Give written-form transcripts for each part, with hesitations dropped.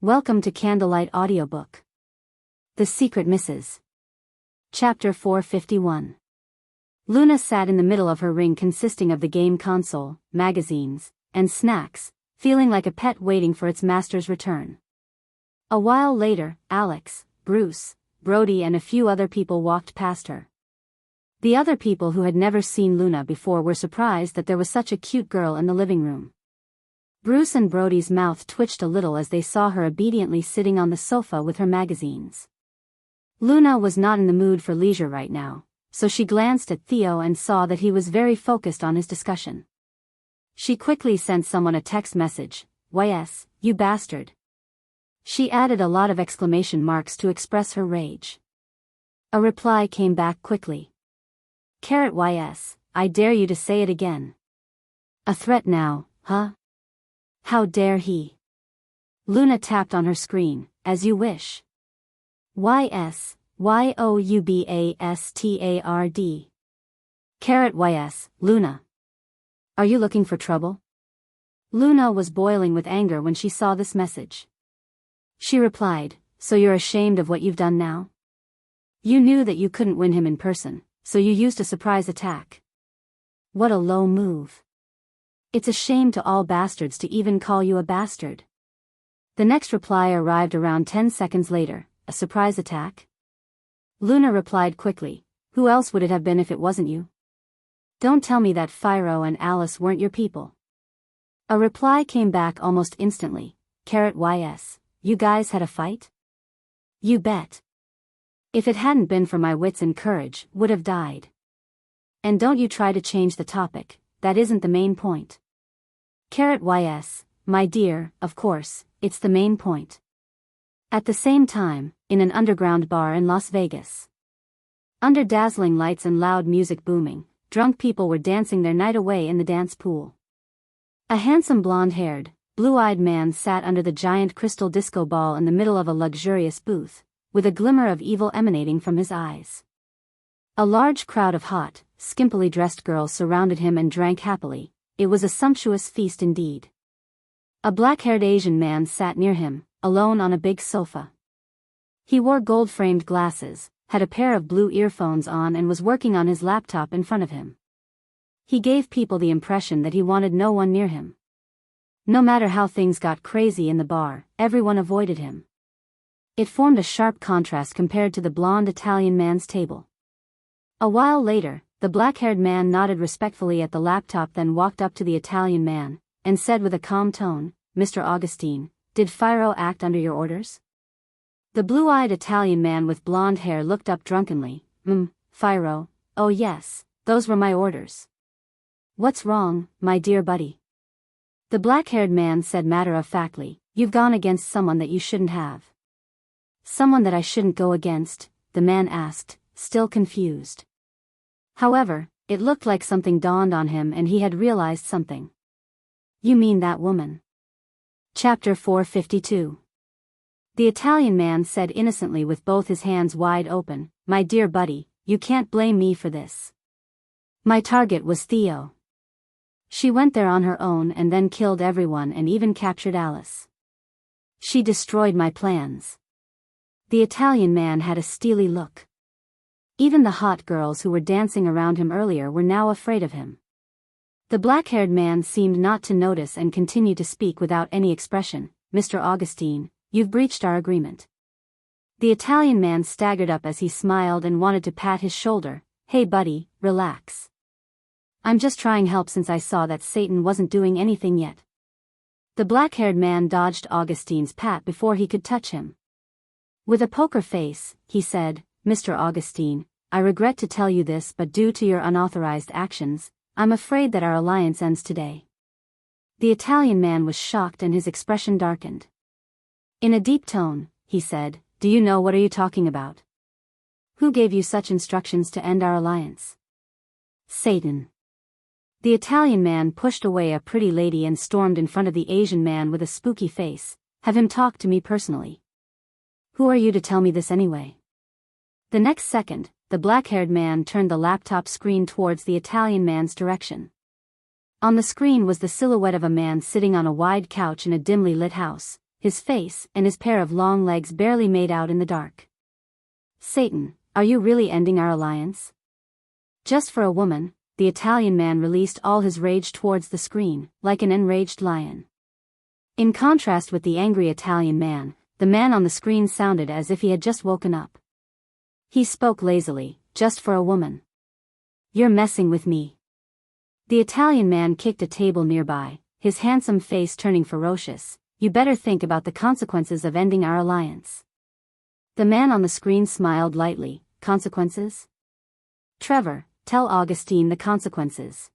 Welcome to CandleLight Audiobook. The Secret Misses. Chapter 451. Luna sat in the middle of her ring consisting of the game console, magazines, and snacks, feeling like a pet waiting for its master's return. A while later, Alex, Bruce, Brody and a few other people walked past her. The other people who had never seen Luna before were surprised that there was such a cute girl in the living room. Bruce and Brody's mouth twitched a little as they saw her obediently sitting on the sofa with her magazines. Luna was not in the mood for leisure right now, so she glanced at Theo and saw that he was very focused on his discussion. She quickly sent someone a text message, "YS, you bastard." She added a lot of exclamation marks to express her rage. A reply came back quickly. "YS, I dare you to say it again." A threat now, huh? How dare he? Luna tapped on her screen, "As you wish." YS, YOUBASTARD. YS, Luna. Are you looking for trouble? Luna was boiling with anger when she saw this message. She replied, "So you're ashamed of what you've done now? You knew that you couldn't win him in person, so you used a surprise attack. What a low move. It's a shame to all bastards to even call you a bastard." The next reply arrived around 10 seconds later, "A surprise attack?" Luna replied quickly, "Who else would it have been if it wasn't you? Don't tell me that Fyro and Alice weren't your people." A reply came back almost instantly, YS, you guys had a fight? You bet. If it hadn't been for my wits and courage, would have died. And don't you try to change the topic, that isn't the main point. YS, my dear, of course, it's the main point. At the same time, in an underground bar in Las Vegas. Under dazzling lights and loud music booming, drunk people were dancing their night away in the dance pool. A handsome blonde-haired, blue-eyed man sat under the giant crystal disco ball in the middle of a luxurious booth, with a glimmer of evil emanating from his eyes. A large crowd of hot, skimpily dressed girls surrounded him and drank happily. It was a sumptuous feast indeed. A black-haired Asian man sat near him, alone on a big sofa. He wore gold-framed glasses, had a pair of blue earphones on and was working on his laptop in front of him. He gave people the impression that he wanted no one near him. No matter how things got crazy in the bar, everyone avoided him. It formed a sharp contrast compared to the blonde Italian man's table. A while later, the black-haired man nodded respectfully at the laptop, then walked up to the Italian man, and said with a calm tone, "Mr. Augustine, did Fyro act under your orders?" The blue-eyed Italian man with blonde hair looked up drunkenly, Fyro, oh yes, those were my orders." "What's wrong, my dear buddy?" The black-haired man said matter-of-factly, "You've gone against someone that you shouldn't have." "Someone that I shouldn't go against?" the man asked, still confused. However, it looked like something dawned on him and he had realized something. "You mean that woman?" Chapter 452. The Italian man said innocently with both his hands wide open, "My dear buddy, you can't blame me for this. My target was Theo. She went there on her own and then killed everyone and even captured Alice. She destroyed my plans." The Italian man had a steely look. Even the hot girls who were dancing around him earlier were now afraid of him. The black-haired man seemed not to notice and continued to speak without any expression, "Mr. Augustine, you've breached our agreement." The Italian man staggered up as he smiled and wanted to pat his shoulder. "Hey buddy, relax. I'm just trying help since I saw that Satan wasn't doing anything yet." The black-haired man dodged Augustine's pat before he could touch him. With a poker face, he said, "Mr. Augustine, I regret to tell you this, but due to your unauthorized actions, I'm afraid that our alliance ends today." The Italian man was shocked and his expression darkened. In a deep tone, he said, "Do you know what are you talking about? Who gave you such instructions to end our alliance?" "Satan." The Italian man pushed away a pretty lady and stormed in front of the Asian man with a spooky face. "Have him talk to me personally." "Who are you to tell me this anyway?" The next second, the black-haired man turned the laptop screen towards the Italian man's direction. On the screen was the silhouette of a man sitting on a wide couch in a dimly lit house, his face and his pair of long legs barely made out in the dark. Satan, are you really ending our alliance? Just for a woman, the Italian man released all his rage towards the screen, like an enraged lion. In contrast with the angry Italian man, the man on the screen sounded as if he had just woken up. He spoke lazily, just for a woman. You're messing with me. The Italian man kicked a table nearby, his handsome face turning ferocious. You better think about the consequences of ending our alliance. The man on the screen smiled lightly. Consequences? Trevor, tell Augustine the consequences.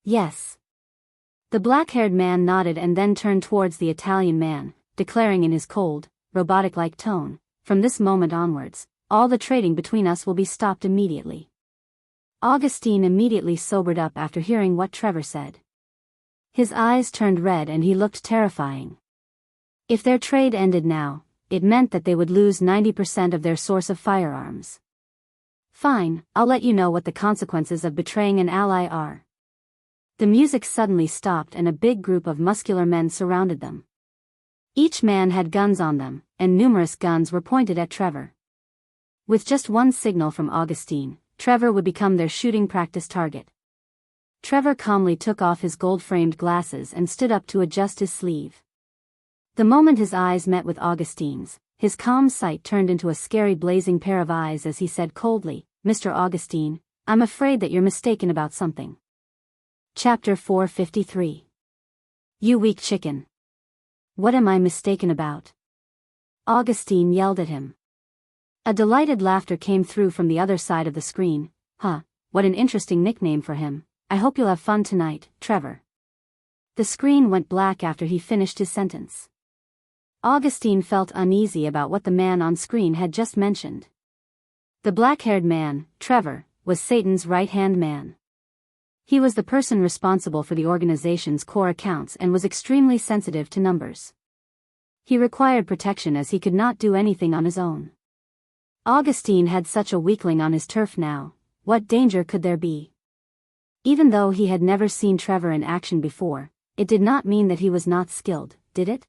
Yes. The black-haired man nodded and then turned towards the Italian man, declaring in his cold, robotic-like tone, from this moment onwards, all the trading between us will be stopped immediately. Augustine immediately sobered up after hearing what Trevor said. His eyes turned red and he looked terrifying. If their trade ended now, it meant that they would lose 90% of their source of firearms. Fine, I'll let you know what the consequences of betraying an ally are. The music suddenly stopped and a big group of muscular men surrounded them. Each man had guns on them, and numerous guns were pointed at Trevor. With just one signal from Augustine, Trevor would become their shooting practice target. Trevor calmly took off his gold-framed glasses and stood up to adjust his sleeve. The moment his eyes met with Augustine's, his calm sight turned into a scary blazing pair of eyes as he said coldly, Mr. Augustine, I'm afraid that you're mistaken about something. Chapter 453. You weak chicken. What am I mistaken about? Augustine yelled at him. A delighted laughter came through from the other side of the screen. Huh, what an interesting nickname for him. I hope you'll have fun tonight, Trevor. The screen went black after he finished his sentence. Augustine felt uneasy about what the man on screen had just mentioned. The black-haired man, Trevor, was Satan's right-hand man. He was the person responsible for the organization's core accounts and was extremely sensitive to numbers. He required protection as he could not do anything on his own. Augustine had such a weakling on his turf now. What danger could there be? Even though he had never seen Trevor in action before, it did not mean that he was not skilled, did it?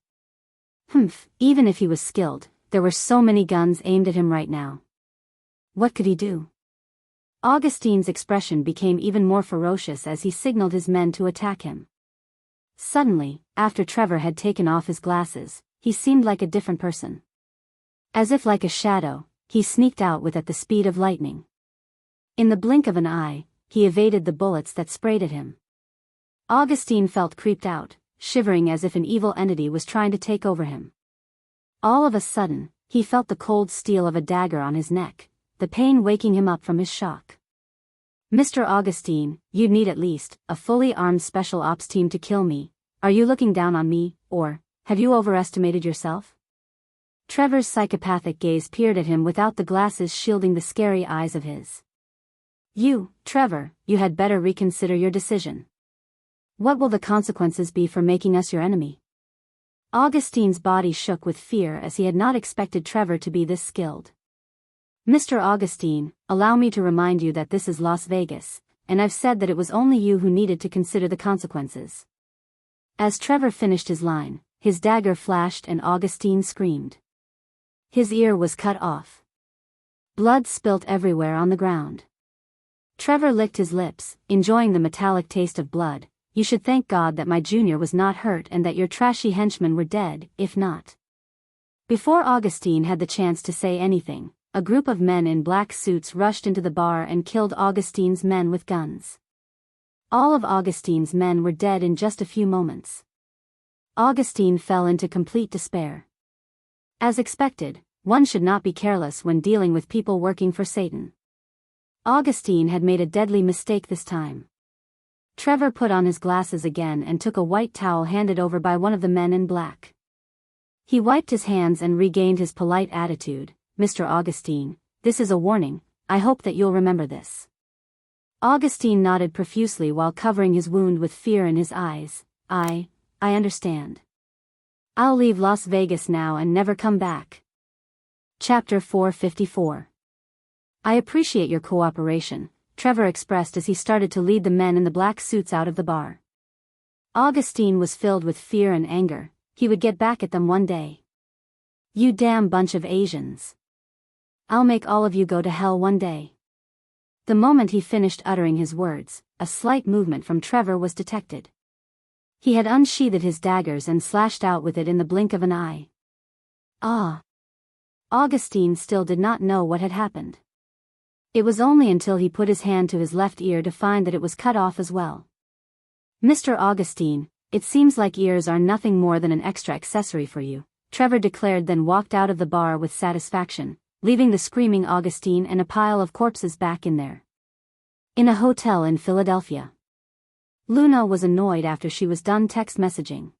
Even if he was skilled, there were so many guns aimed at him right now. What could he do? Augustine's expression became even more ferocious as he signaled his men to attack him. Suddenly, after Trevor had taken off his glasses, he seemed like a different person. As if like a shadow, he sneaked out with at the speed of lightning. In the blink of an eye, he evaded the bullets that sprayed at him. Augustine felt creeped out, shivering as if an evil entity was trying to take over him. All of a sudden, he felt the cold steel of a dagger on his neck, the pain waking him up from his shock. Mr. Augustine, you'd need at least a fully armed special ops team to kill me. Are you looking down on me, or have you overestimated yourself? Trevor's psychopathic gaze peered at him without the glasses shielding the scary eyes of his. Trevor, you had better reconsider your decision. What will the consequences be for making us your enemy? Augustine's body shook with fear as he had not expected Trevor to be this skilled. Mr. Augustine, allow me to remind you that this is Las Vegas, and I've said that it was only you who needed to consider the consequences. As Trevor finished his line, his dagger flashed and Augustine screamed. His ear was cut off. Blood spilt everywhere on the ground. Trevor licked his lips, enjoying the metallic taste of blood. You should thank God that my junior was not hurt and that your trashy henchmen were dead, if not. Before Augustine had the chance to say anything, a group of men in black suits rushed into the bar and killed Augustine's men with guns. All of Augustine's men were dead in just a few moments. Augustine fell into complete despair. As expected, one should not be careless when dealing with people working for Satan. Augustine had made a deadly mistake this time. Trevor put on his glasses again and took a white towel handed over by one of the men in black. He wiped his hands and regained his polite attitude. Mr. Augustine, this is a warning, I hope that you'll remember this. Augustine nodded profusely while covering his wound with fear in his eyes. I understand. I'll leave Las Vegas now and never come back. Chapter 454. I appreciate your cooperation, Trevor expressed as he started to lead the men in the black suits out of the bar. Augustine was filled with fear and anger. He would get back at them one day. You damn bunch of Asians. I'll make all of you go to hell one day. The moment he finished uttering his words, a slight movement from Trevor was detected. He had unsheathed his daggers and slashed out with it in the blink of an eye. Ah! Augustine still did not know what had happened. It was only until he put his hand to his left ear to find that it was cut off as well. Mr. Augustine, it seems like ears are nothing more than an extra accessory for you, Trevor declared, then walked out of the bar with satisfaction, leaving the screaming Augustine and a pile of corpses back in there. In a hotel in Philadelphia. Luna was annoyed after she was done text messaging.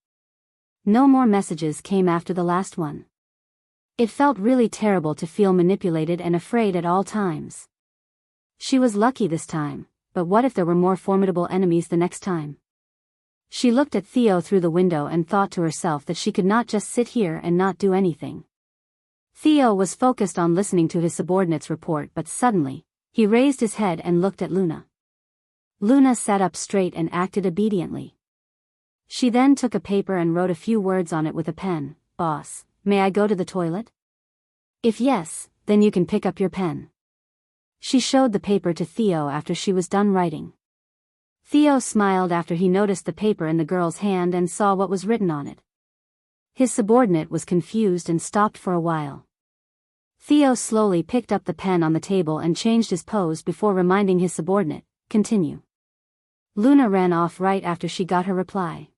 No more messages came after the last one. It felt really terrible to feel manipulated and afraid at all times. She was lucky this time, but what if there were more formidable enemies the next time? She looked at Theo through the window and thought to herself that she could not just sit here and not do anything. Theo was focused on listening to his subordinate's report, but suddenly, he raised his head and looked at Luna. Luna sat up straight and acted obediently. She then took a paper and wrote a few words on it with a pen. Boss, may I go to the toilet? If yes, then you can pick up your pen. She showed the paper to Theo after she was done writing. Theo smiled after he noticed the paper in the girl's hand and saw what was written on it. His subordinate was confused and stopped for a while. Theo slowly picked up the pen on the table and changed his pose before reminding his subordinate, continue. Luna ran off right after she got her reply.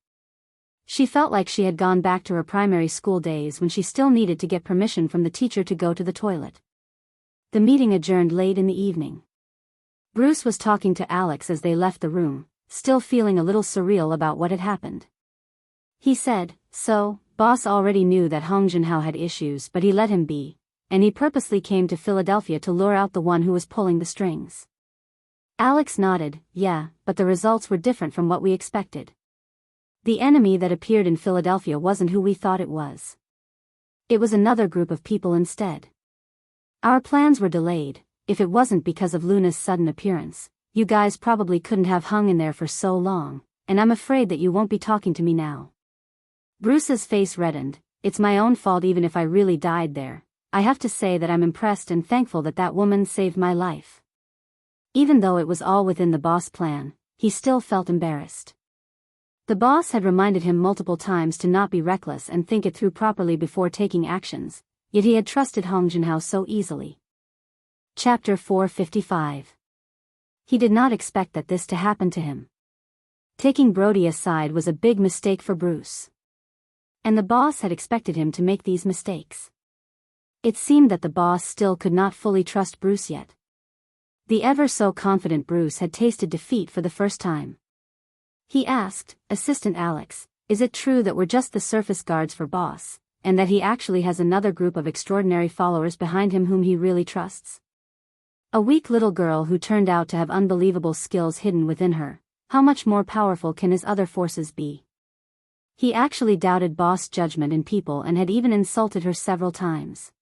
She felt like she had gone back to her primary school days when she still needed to get permission from the teacher to go to the toilet. The meeting adjourned late in the evening. Bruce was talking to Alex as they left the room, still feeling a little surreal about what had happened. He said, so, boss already knew that Hong Junhao had issues, but he let him be, and he purposely came to Philadelphia to lure out the one who was pulling the strings. Alex nodded, yeah, but the results were different from what we expected. The enemy that appeared in Philadelphia wasn't who we thought it was. It was another group of people instead. Our plans were delayed. If it wasn't because of Luna's sudden appearance, you guys probably couldn't have hung in there for so long, and I'm afraid that you won't be talking to me now. Bruce's face reddened. It's my own fault even if I really died there. I have to say that I'm impressed and thankful that that woman saved my life. Even though it was all within the boss plan, he still felt embarrassed. The boss had reminded him multiple times to not be reckless and think it through properly before taking actions, yet he had trusted Hong Junhao so easily. Chapter 455. He did not expect that this to happen to him. Taking Brody aside was a big mistake for Bruce. And the boss had expected him to make these mistakes. It seemed that the boss still could not fully trust Bruce yet. The ever-so-confident Bruce had tasted defeat for the first time. He asked, Assistant Alex, is it true that we're just the surface guards for boss, and that he actually has another group of extraordinary followers behind him whom he really trusts? A weak little girl who turned out to have unbelievable skills hidden within her, how much more powerful can his other forces be? He actually doubted boss' judgment in people and had even insulted her several times.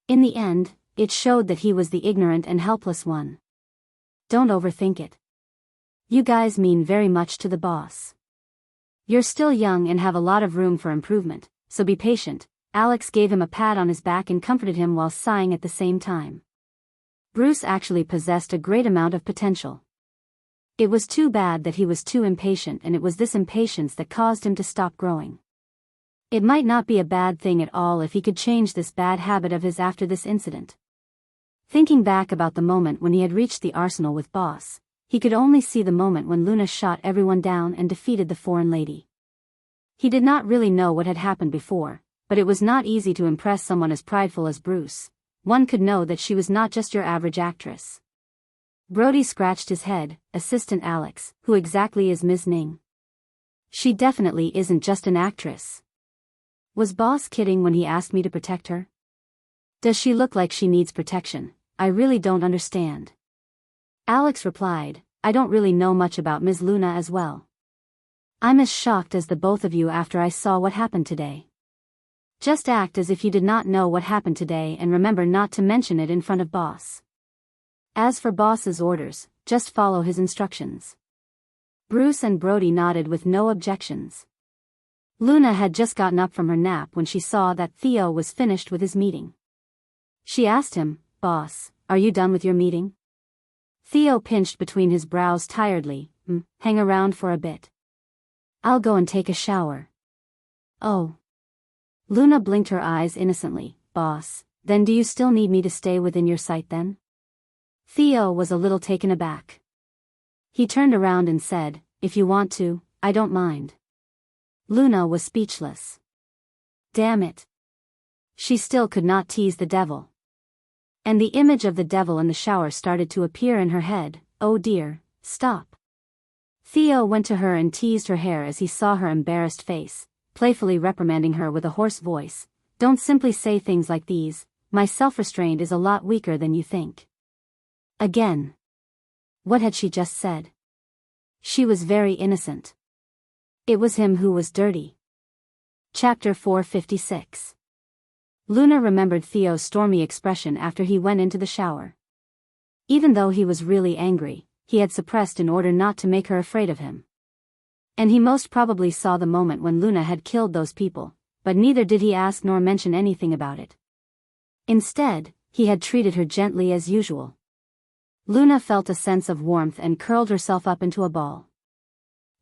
In the end, it showed that he was the ignorant and helpless one. Don't overthink it. You guys mean very much to the boss. You're still young and have a lot of room for improvement, so be patient. Alex gave him a pat on his back and comforted him while sighing at the same time. Bruce actually possessed a great amount of potential. It was too bad that he was too impatient, and it was this impatience that caused him to stop growing. It might not be a bad thing at all if he could change this bad habit of his after this incident. Thinking back about the moment when he had reached the arsenal with boss, he could only see the moment when Luna shot everyone down and defeated the foreign lady. He did not really know what had happened before, but it was not easy to impress someone as prideful as Bruce. One could know that she was not just your average actress. Brody scratched his head. Assistant Alex, who exactly is Ms. Ning? She definitely isn't just an actress. Was boss kidding when he asked me to protect her? Does she look like she needs protection? I really don't understand. Alex replied, I don't really know much about Ms. Luna as well. I'm as shocked as the both of you after I saw what happened today. Just act as if you did not know what happened today and remember not to mention it in front of boss. As for boss's orders, just follow his instructions. Bruce and Brody nodded with no objections. Luna had just gotten up from her nap when she saw that Theo was finished with his meeting. She asked him, "Boss, are you done with your meeting?" Theo pinched between his brows tiredly. Hang around for a bit. I'll go and take a shower." "Oh." Luna blinked her eyes innocently. "Boss, then do you still need me to stay within your sight then?" Theo was a little taken aback. He turned around and said, "If you want to, I don't mind." Luna was speechless. Damn it. She still could not tease the devil. And the image of the devil in the shower started to appear in her head. Oh dear, stop. Theo went to her and teased her hair as he saw her embarrassed face, playfully reprimanding her with a hoarse voice. "Don't simply say things like these. My self-restraint is a lot weaker than you think." Again. What had she just said? She was very innocent. It was him who was dirty. Chapter 456. Luna remembered Theo's stormy expression after he went into the shower. Even though he was really angry, he had suppressed in order not to make her afraid of him. And he most probably saw the moment when Luna had killed those people, but neither did he ask nor mention anything about it. Instead, he had treated her gently as usual. Luna felt a sense of warmth and curled herself up into a ball.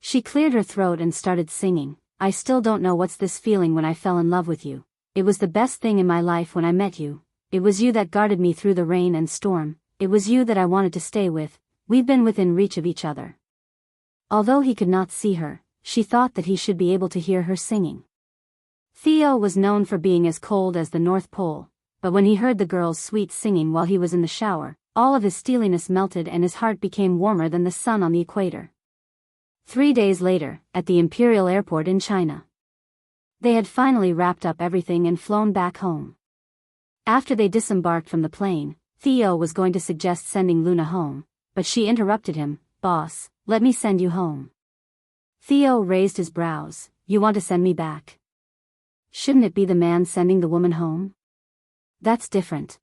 She cleared her throat and started singing. "I still don't know what's this feeling when I fell in love with you. It was the best thing in my life when I met you. It was you that guarded me through the rain and storm. It was you that I wanted to stay with. We've been within reach of each other." Although he could not see her, she thought that he should be able to hear her singing. Theo was known for being as cold as the North Pole, but when he heard the girl's sweet singing while he was in the shower, all of his steeliness melted and his heart became warmer than the sun on the equator. 3 days later, at the Imperial Airport in China. They had finally wrapped up everything and flown back home. After they disembarked from the plane, Theo was going to suggest sending Luna home, but she interrupted him. "Boss, let me send you home." Theo raised his brows. "You want to send me back? Shouldn't it be the man sending the woman home? That's different.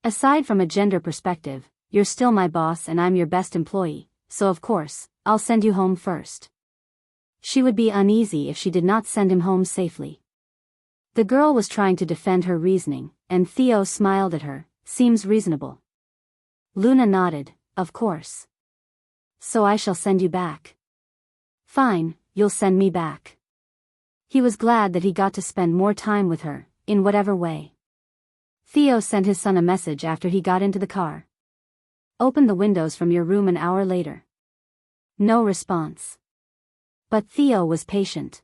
Aside from a gender perspective, you're still my boss and I'm your best employee, so of course, I'll send you home first." She would be uneasy if she did not send him home safely. The girl was trying to defend her reasoning, and Theo smiled at her. "Seems reasonable." Luna nodded. "Of course. So I shall send you back." "Fine, you'll send me back." He was glad that he got to spend more time with her, in whatever way. Theo sent his son a message after he got into the car. "Open the windows from your room an hour later." No response. But Theo was patient.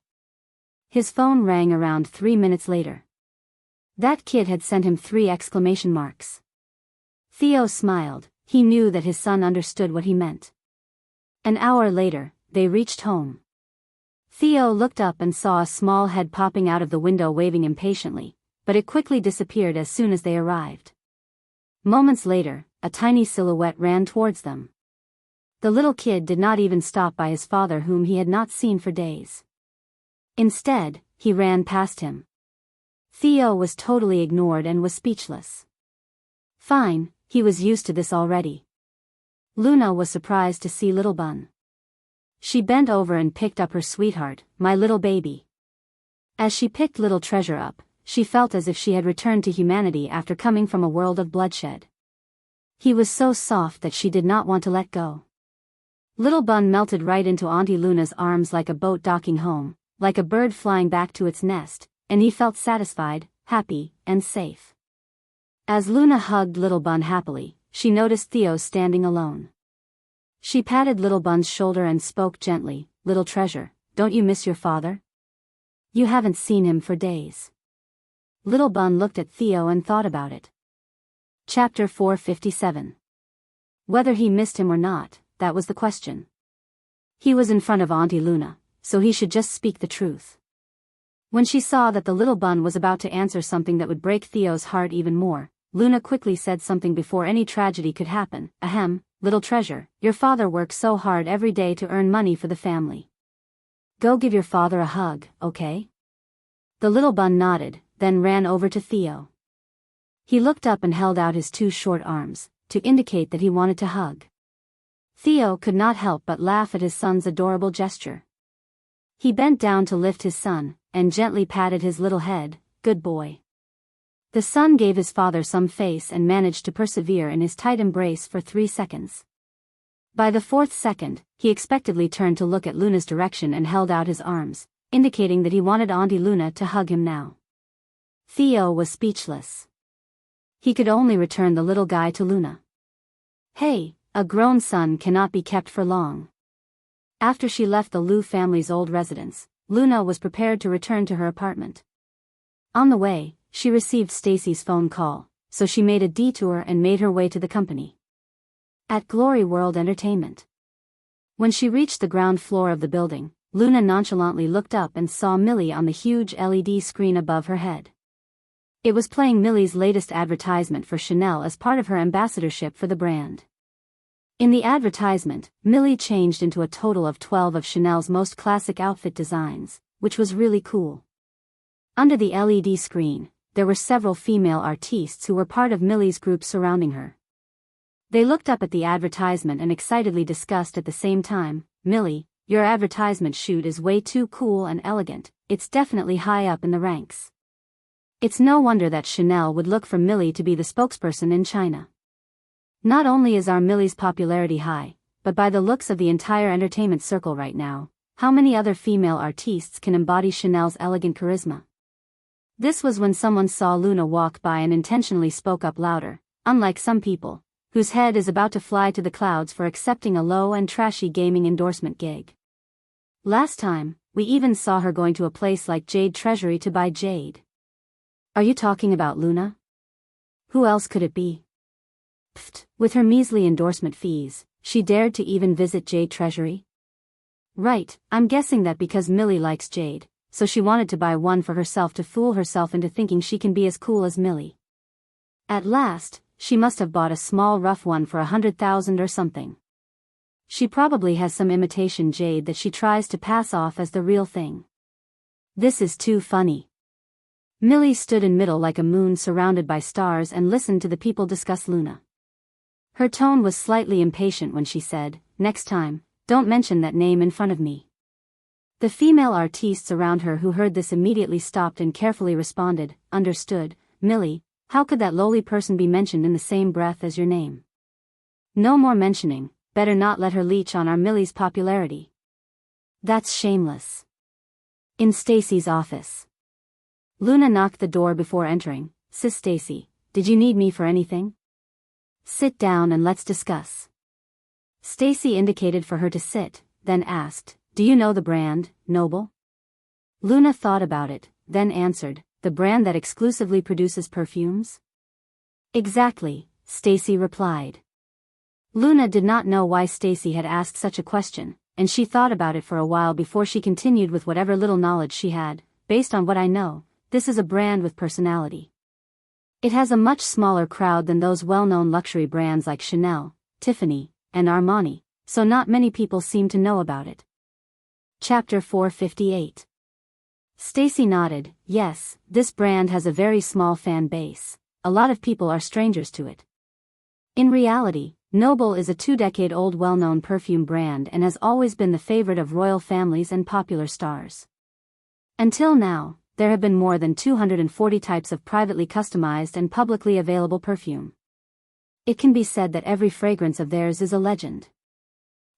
His phone rang around 3 minutes later. That kid had sent him 3 exclamation marks. Theo smiled. He knew that his son understood what he meant. An hour later, they reached home. Theo looked up and saw a small head popping out of the window waving impatiently, but it quickly disappeared as soon as they arrived. Moments later, a tiny silhouette ran towards them. The little kid did not even stop by his father, whom he had not seen for days. Instead, he ran past him. Theo was totally ignored and was speechless. Fine, he was used to this already. Luna was surprised to see Little Bun. She bent over and picked up her sweetheart, "My little baby." As she picked Little Treasure up, she felt as if she had returned to humanity after coming from a world of bloodshed. He was so soft that she did not want to let go. Little Bun melted right into Auntie Luna's arms like a boat docking home, like a bird flying back to its nest, and he felt satisfied, happy, and safe. As Luna hugged Little Bun happily, she noticed Theo standing alone. She patted Little Bun's shoulder and spoke gently. "Little Treasure, don't you miss your father? You haven't seen him for days." Little Bun looked at Theo and thought about it. Chapter 457. Whether he missed him or not, that was the question. He was in front of Auntie Luna, so he should just speak the truth. When she saw that the Little Bun was about to answer something that would break Theo's heart even more, Luna quickly said something before any tragedy could happen. "Ahem, Little Treasure, your father works so hard every day to earn money for the family. Go give your father a hug, okay?" The Little Bun nodded, then ran over to Theo. He looked up and held out his 2 short arms, to indicate that he wanted to hug. Theo could not help but laugh at his son's adorable gesture. He bent down to lift his son, and gently patted his little head. Good boy. The son gave his father some face and managed to persevere in his tight embrace for 3 seconds. By the 4th second, he expectantly turned to look at Luna's direction and held out his arms, indicating that he wanted Auntie Luna to hug him now. Theo was speechless. He could only return the little guy to Luna. Hey, a grown son cannot be kept for long. After she left the Liu family's old residence, Luna was prepared to return to her apartment. On the way, she received Stacy's phone call, so she made a detour and made her way to the company. At Glory World Entertainment. When she reached the ground floor of the building, Luna nonchalantly looked up and saw Millie on the huge LED screen above her head. It was playing Millie's latest advertisement for Chanel as part of her ambassadorship for the brand. In the advertisement, Millie changed into a total of 12 of Chanel's most classic outfit designs, which was really cool. Under the LED screen, there were several female artistes who were part of Millie's group surrounding her. They looked up at the advertisement and excitedly discussed at the same time, "Millie, your advertisement shoot is way too cool and elegant, it's definitely high up in the ranks." It's no wonder that Chanel would look for Millie to be the spokesperson in China. Not only is our Millie's popularity high, but by the looks of the entire entertainment circle right now, how many other female artistes can embody Chanel's elegant charisma? This was when someone saw Luna walk by and intentionally spoke up louder, unlike some people, whose head is about to fly to the clouds for accepting a low and trashy gaming endorsement gig. Last time, we even saw her going to a place like Jade Treasury to buy jade. Are you talking about Luna? Who else could it be? Pfft, with her measly endorsement fees, she dared to even visit Jade Treasury? Right, I'm guessing that because Millie likes jade, so she wanted to buy one for herself to fool herself into thinking she can be as cool as Millie. At last, she must have bought a small rough one for 100,000 or something. She probably has some imitation jade that she tries to pass off as the real thing. This is too funny. Millie stood in middle like a moon surrounded by stars and listened to the people discuss Luna. Her tone was slightly impatient when she said, "Next time, don't mention that name in front of me." The female artistes around her who heard this immediately stopped and carefully responded, "Understood, Millie, how could that lowly person be mentioned in the same breath as your name? No more mentioning, better not let her leech on our Millie's popularity." That's shameless. In Stacy's office. Luna knocked the door before entering. "Sis Stacy, did you need me for anything? Sit down and let's discuss." Stacy indicated for her to sit, then asked, "Do you know the brand, Noble?" Luna thought about it, then answered, "The brand that exclusively produces perfumes?" "Exactly," Stacy replied. Luna did not know why Stacy had asked such a question, and she thought about it for a while before she continued with whatever little knowledge she had. "Based on what I know, this is a brand with personality. It has a much smaller crowd than those well-known luxury brands like Chanel, Tiffany, and Armani, so not many people seem to know about it." Chapter 458. Stacy nodded. "Yes, this brand has a very small fan base. A lot of people are strangers to it. In reality, Noble is a 2-decade-old well-known perfume brand and has always been the favorite of royal families and popular stars. Until now, there have been more than 240 types of privately customized and publicly available perfume. It can be said that every fragrance of theirs is a legend.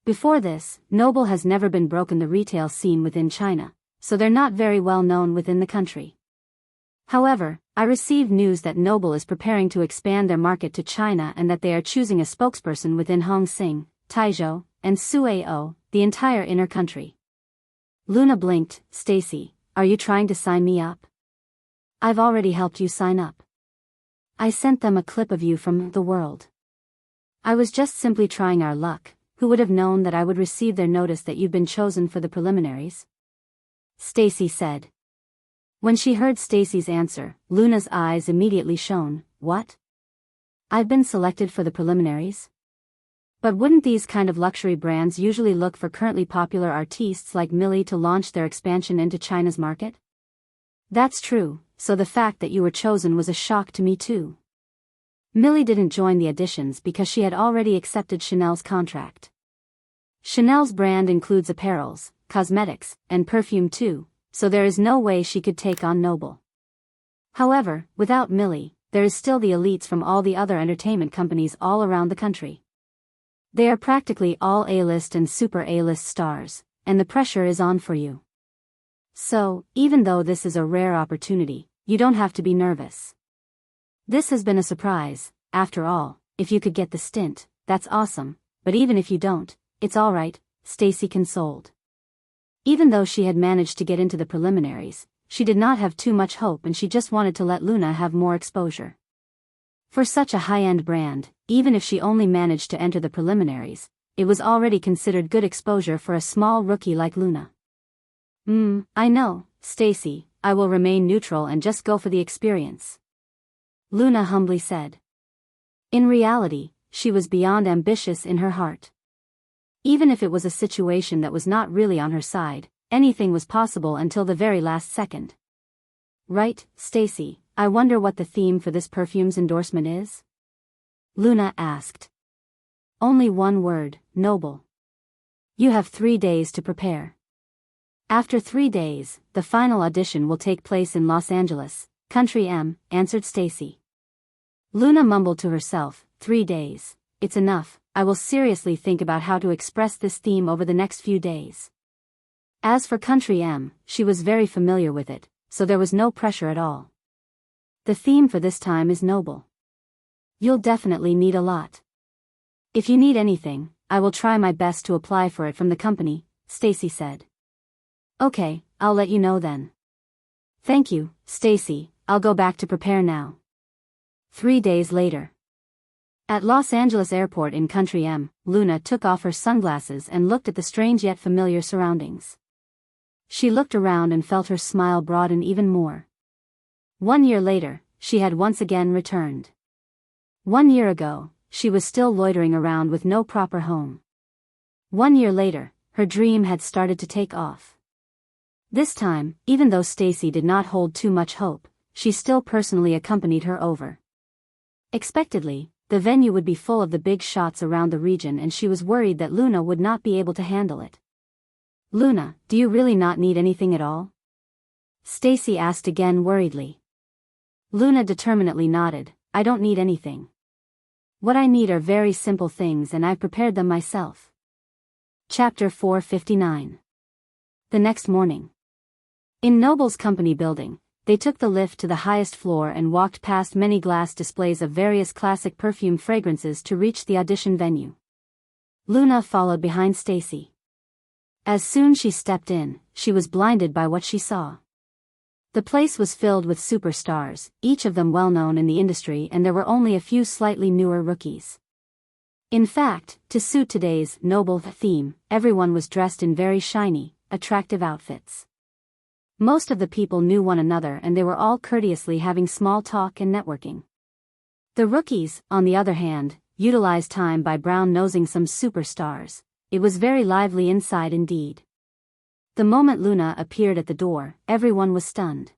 Before this, Noble has never been broken the retail scene within China, so they're not very well known within the country. However, I received news that Noble is preparing to expand their market to China and that they are choosing a spokesperson within Hongqing, Taizhou, and Suao, the entire inner country." Luna blinked. "Stacy, are you trying to sign me up?" "I've already helped you sign up. I sent them a clip of you from The World. I was just simply trying our luck. Who would have known that I would receive their notice that you've been chosen for the preliminaries?" Stacy said. When she heard Stacy's answer, Luna's eyes immediately shone. "What? I've been selected for the preliminaries? But wouldn't these kind of luxury brands usually look for currently popular artistes like Millie to launch their expansion into China's market?" "That's true, so the fact that you were chosen was a shock to me too." Millie didn't join the auditions because she had already accepted Chanel's contract. Chanel's brand includes apparels, cosmetics, and perfume too, so there is no way she could take on Noble. However, without Millie, there is still the elites from all the other entertainment companies all around the country. They are practically all A-list and super A-list stars, and the pressure is on for you. So, even though this is a rare opportunity, you don't have to be nervous. This has been a surprise, after all. If you could get the stint, that's awesome, but even if you don't, it's alright, Stacy consoled. Even though she had managed to get into the preliminaries, she did not have too much hope and she just wanted to let Luna have more exposure. For such a high-end brand, even if she only managed to enter the preliminaries, it was already considered good exposure for a small rookie like Luna. I know, Stacy, I will remain neutral and just go for the experience. Luna humbly said. In reality, she was beyond ambitious in her heart. Even if it was a situation that was not really on her side, anything was possible until the very last second. Right, Stacy, I wonder what the theme for this perfume's endorsement is? Luna asked. Only one word, Noble. You have 3 days to prepare. After 3 days, the final audition will take place in Los Angeles, Country M, answered Stacy. Luna mumbled to herself, 3 days, it's enough, I will seriously think about how to express this theme over the next few days. As for Country M, she was very familiar with it, so there was no pressure at all. The theme for this time is Noble. You'll definitely need a lot. If you need anything, I will try my best to apply for it from the company, Stacy said. Okay, I'll let you know then. Thank you, Stacy, I'll go back to prepare now. 3 days later. At Los Angeles Airport in Country M, Luna took off her sunglasses and looked at the strange yet familiar surroundings. She looked around and felt her smile broaden even more. 1 year later, she had once again returned. 1 year ago, she was still loitering around with no proper home. 1 year later, her dream had started to take off. This time, even though Stacy did not hold too much hope, she still personally accompanied her over. Expectedly, the venue would be full of the big shots around the region and she was worried that Luna would not be able to handle it. Luna, do you really not need anything at all? Stacy asked again worriedly. Luna determinedly nodded, I don't need anything. What I need are very simple things and I've prepared them myself. Chapter 459. The next morning. In Noble's company building, they took the lift to the highest floor and walked past many glass displays of various classic perfume fragrances to reach the audition venue. Luna followed behind Stacy. As soon as she stepped in, she was blinded by what she saw. The place was filled with superstars, each of them well known in the industry, and there were only a few slightly newer rookies. In fact, to suit today's Noble theme, everyone was dressed in very shiny, attractive outfits. Most of the people knew one another and they were all courteously having small talk and networking. The rookies, on the other hand, utilized time by brown-nosing some superstars. It was very lively inside indeed. The moment Luna appeared at the door, everyone was stunned.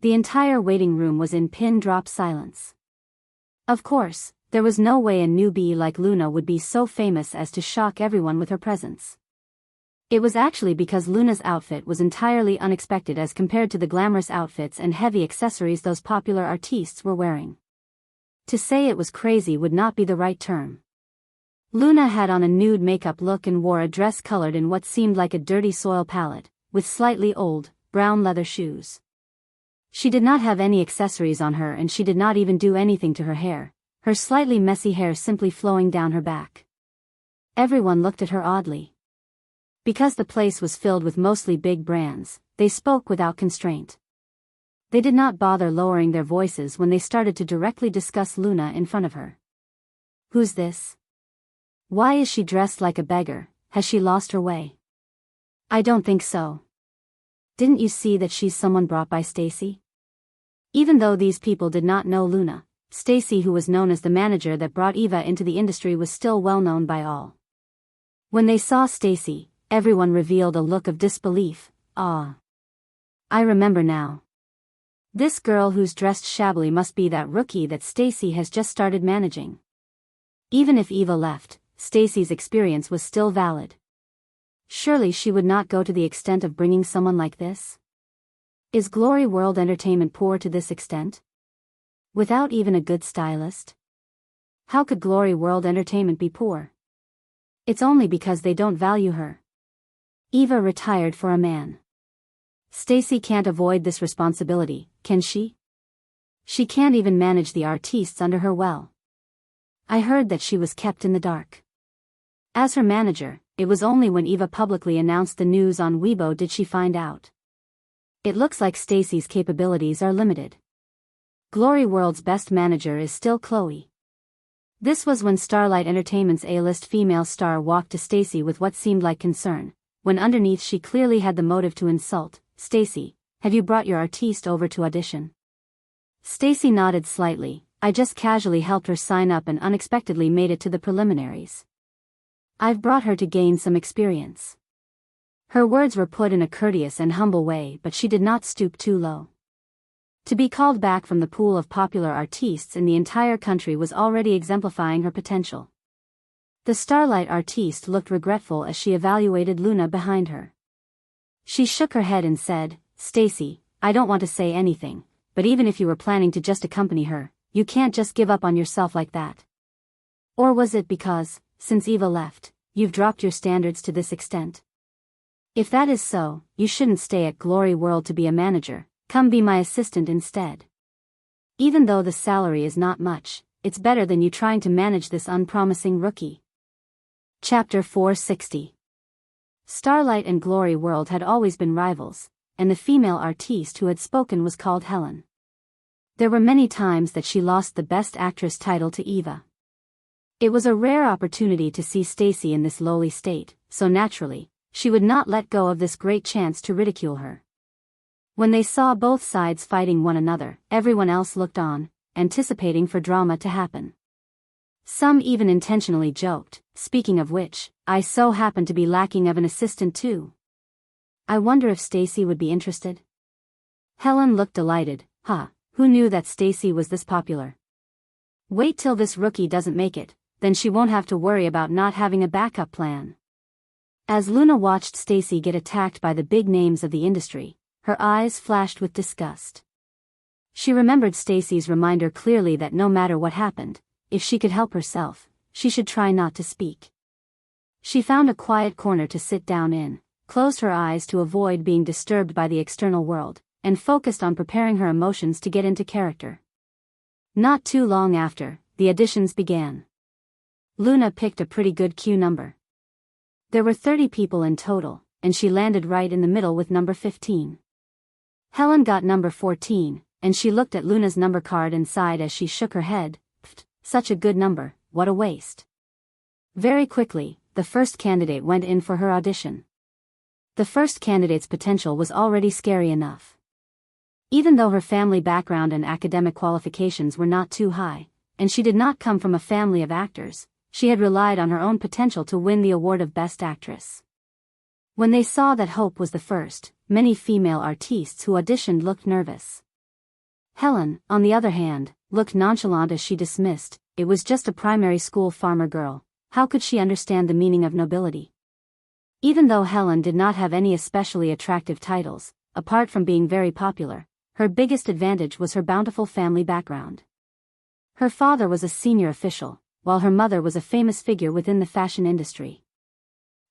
The entire waiting room was in pin-drop silence. Of course, there was no way a newbie like Luna would be so famous as to shock everyone with her presence. It was actually because Luna's outfit was entirely unexpected as compared to the glamorous outfits and heavy accessories those popular artistes were wearing. To say it was crazy would not be the right term. Luna had on a nude makeup look and wore a dress colored in what seemed like a dirty soil palette, with slightly old, brown leather shoes. She did not have any accessories on her and she did not even do anything to her hair, her slightly messy hair simply flowing down her back. Everyone looked at her oddly. Because the place was filled with mostly big brands, they spoke without constraint. They did not bother lowering their voices when they started to directly discuss Luna in front of her. Who's this? Why is she dressed like a beggar? Has she lost her way? I don't think so. Didn't you see that she's someone brought by Stacy? Even though these people did not know Luna, Stacy, who was known as the manager that brought Eva into the industry, was still well known by all. When they saw Stacy, everyone revealed a look of disbelief, awe. I remember now. This girl who's dressed shabbily must be that rookie that Stacy has just started managing. Even if Eva left, Stacy's experience was still valid. Surely she would not go to the extent of bringing someone like this? Is Glory World Entertainment poor to this extent? Without even a good stylist? How could Glory World Entertainment be poor? It's only because they don't value her. Eva retired for a man. Stacy can't avoid this responsibility, can she? She can't even manage the artistes under her well. I heard that she was kept in the dark. As her manager, it was only when Eva publicly announced the news on Weibo did she find out. It looks like Stacy's capabilities are limited. Glory World's best manager is still Chloe. This was when Starlight Entertainment's A-list female star walked to Stacy with what seemed like concern, when underneath she clearly had the motive to insult. Stacy, have you brought your artiste over to audition? Stacy nodded slightly. I just casually helped her sign up and unexpectedly made it to the preliminaries. I've brought her to gain some experience. Her words were put in a courteous and humble way, but she did not stoop too low. To be called back from the pool of popular artistes in the entire country was already exemplifying her potential. The Starlight artiste looked regretful as she evaluated Luna behind her. She shook her head and said, Stacy, I don't want to say anything, but even if you were planning to just accompany her, you can't just give up on yourself like that. Or was it because, since Eva left, you've dropped your standards to this extent? If that is so, you shouldn't stay at Glory World to be a manager, come be my assistant instead. Even though the salary is not much, it's better than you trying to manage this unpromising rookie. Chapter 460. Starlight and Glory World had always been rivals, and the female artiste who had spoken was called Helen. There were many times that she lost the Best Actress title to Eva. It was a rare opportunity to see Stacy in this lowly state, so naturally, she would not let go of this great chance to ridicule her. When they saw both sides fighting one another, everyone else looked on, anticipating for drama to happen. Some even intentionally joked, speaking of which, I so happen to be lacking of an assistant too. I wonder if Stacy would be interested? Helen looked delighted. Who knew that Stacy was this popular? Wait till this rookie doesn't make it, then she won't have to worry about not having a backup plan. As Luna watched Stacy get attacked by the big names of the industry, her eyes flashed with disgust. She remembered Stacy's reminder clearly that no matter what happened, if she could help herself, she should try not to speak. She found a quiet corner to sit down in, closed her eyes to avoid being disturbed by the external world, and focused on preparing her emotions to get into character. Not too long after, the auditions began. Luna picked a pretty good cue number. There were 30 people in total, and she landed right in the middle with number 15. Helen got number 14, and she looked at Luna's number card and sighed as she shook her head. Pfft, such a good number, what a waste. Very quickly, the first candidate went in for her audition. The first candidate's potential was already scary enough. Even though her family background and academic qualifications were not too high, and she did not come from a family of actors, she had relied on her own potential to win the award of Best Actress. When they saw that Hope was the first, many female artistes who auditioned looked nervous. Helen, on the other hand, looked nonchalant as she dismissed, it was just a primary school farmer girl, how could she understand the meaning of nobility? Even though Helen did not have any especially attractive titles, apart from being very popular, her biggest advantage was her bountiful family background. Her father was a senior official, while her mother was a famous figure within the fashion industry.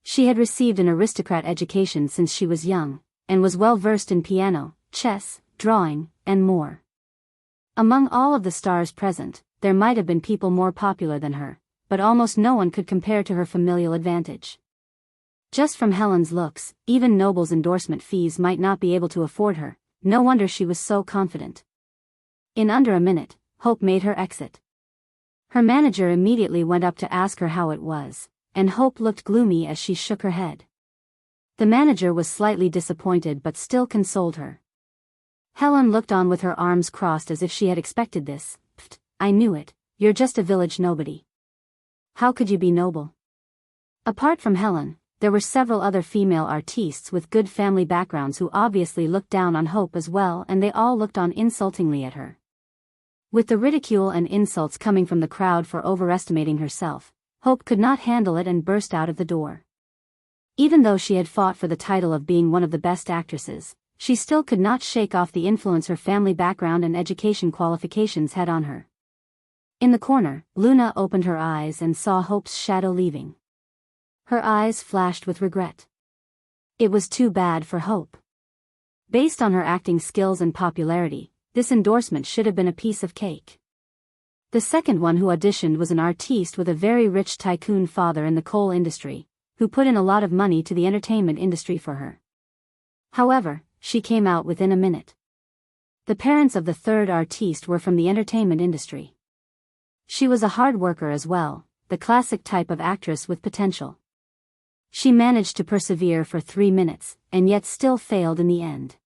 She had received an aristocrat education since she was young, and was well versed in piano, chess, drawing, and more. Among all of the stars present, there might have been people more popular than her, but almost no one could compare to her familial advantage. Just from Helen's looks, even nobles' endorsement fees might not be able to afford her. No wonder she was so confident. In under a minute, Hope made her exit. Her manager immediately went up to ask her how it was, and Hope looked gloomy as she shook her head. The manager was slightly disappointed but still consoled her. Helen looked on with her arms crossed as if she had expected this. Pfft, I knew it, you're just a village nobody. How could you be noble? Apart from Helen, there were several other female artistes with good family backgrounds who obviously looked down on Hope as well, and they all looked on insultingly at her. With the ridicule and insults coming from the crowd for overestimating herself, Hope could not handle it and burst out of the door. Even though she had fought for the title of being one of the best actresses, she still could not shake off the influence her family background and education qualifications had on her. In the corner, Luna opened her eyes and saw Hope's shadow leaving. Her eyes flashed with regret. It was too bad for Hope. Based on her acting skills and popularity, this endorsement should have been a piece of cake. The second one who auditioned was an artiste with a very rich tycoon father in the coal industry, who put in a lot of money to the entertainment industry for her. However, she came out within a minute. The parents of the third artiste were from the entertainment industry. She was a hard worker as well, the classic type of actress with potential. She managed to persevere for 3 minutes, and yet still failed in the end.